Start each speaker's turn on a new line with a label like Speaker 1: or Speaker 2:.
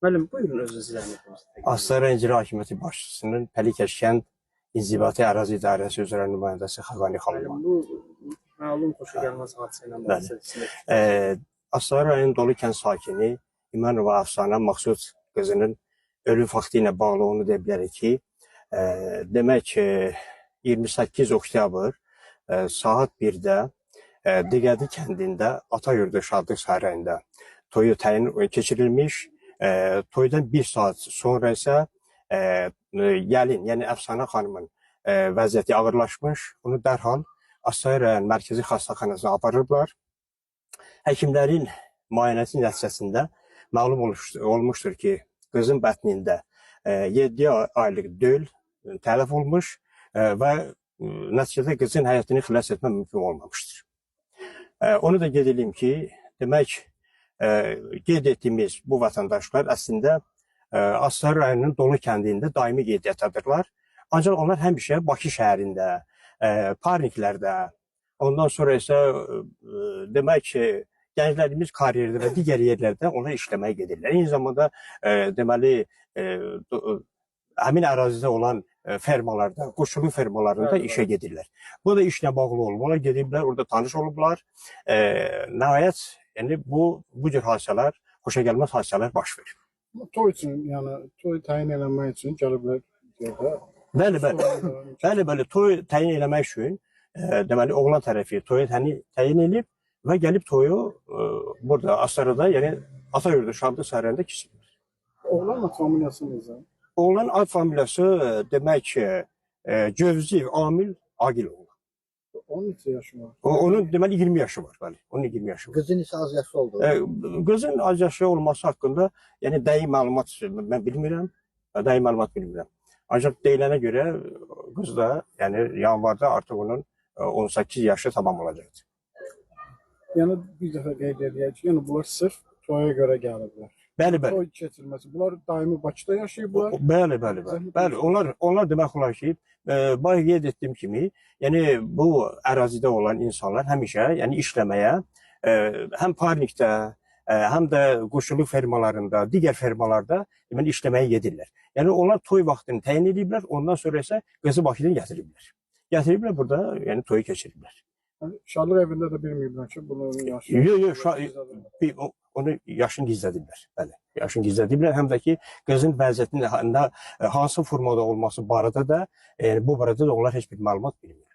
Speaker 1: Müəllim, buyurun özünüz zəhmətiniz.
Speaker 2: Astara İncir Hakimiyyəti Başçısının Pəlikəş kənd İnzibati Ərazi İdarəsi üzrə nümayəndəsi Xəqani xanımı.
Speaker 1: Bu məlum xoşagəlməz hadisə ilə bağlı.
Speaker 2: Astara rayon Dolu kənd sakini İmanova Əfsanə Maqsud qızının ölüm faktı ilə bağlı onu deyə bilərik ki, demək 28 oktyabr saat 1-də Diqədi kəndində Atayurdu Şadlıq Sarayında toyu təyin keçirilmiş. Toydan bir saat sonra isə gəlin, yəni Əfsanə xanımın vəziyyəti ağırlaşmış. Onu dərhal Astara rayon Mərkəzi Xəstəxanasına aparıblar. Həkimlərin müayinəsi nəticəsində məlum olmuşdur ki, qızın bətnində 7 aylıq döl tələf olmuş və nəticədə qızın həyatını xilas etmə mümkün olmamışdır. Onu da qeyd edeyim ki, demək, qeyd etdiyimiz bu vətəndaşlar əslində Astara rayonunun Dolu kəndində daimi qeydiyyatdadırlar. Ancaq onlar həmişə Bakı şəhərində, parniklərdə, ondan sonra isə demək ki, gənclərimiz karyerdə və digər yerlərdə onlar işləməyə gedirlər. Eyni zamanda deməli həmin ərazidə olan fermalarda, qoşulu fermalarında işə gedirlər. Bu da işlə bağlı olub. Onlar gediblər, orada tanış olublar. Nəhayət, yəni bu cür hadisələr, xoşagəlməz hadisələr baş verir.
Speaker 3: Toy üçün, yəni toy təyin eləmək üçün gəliblər
Speaker 2: deyə. Bəli, toy təyin eləmək üçün deməli oğlan tərəfi toyu təyin edib və gəlib toyu burada Astarada, yəni Atayurdu Şadlıq Sarayında keçirir.
Speaker 3: Oğlan familiyası necə?
Speaker 2: Oğlan ad familiyası demək ki, Cövziyev Amil Agiloğlu.
Speaker 3: Onun neçə yaşı var?
Speaker 2: Onun deməli 20 yaşı var, bəli. Onun 20 yaşı var.
Speaker 4: Qızın isə az yaşı oldu.
Speaker 2: Qızın az yaşı olması haqqında, yəni dəqiq məlumat mən bilmirəm. Dəqiq məlumat bilmirəm. Ancaq deyilənə görə qız da, yəni yanvarda artıq onun 18 yaşı tamam olacaqdır.
Speaker 3: Yəni bir dəfə qeyd edək ki, yəni bunlar sırf toya görə gəliblər.
Speaker 2: Bəli.
Speaker 3: Toy keçirilməsi. Bunlar daimi Bakıda yaşayıblar.
Speaker 2: Bəli. Onlar demək olar ki, bayaq qeyd etdiyim kimi, yəni bu ərazidə olan insanlar həmişə, yəni işləməyə, həm parnikdə, həm də qoşulu fermalarında, digər fermalarda deməli işləməyə gedirlər. Yəni onlar toy vaxtını təyin ediblər, ondan sonra isə qızı Bakıdan gətiriblər. Gətiriblər burada, yəni toyu keçiriblər.
Speaker 3: Şadlıq evində də bilməyiblər ki, bunun yaşı.
Speaker 2: Yox, onu yaşını gizlədiblər. Bəli, yaşını gizlədiblər. Həm də ki, qızın vəziyyətinin hansı formada olması barədə də, bu barədə də onlar heç bir məlumat bilmirlər.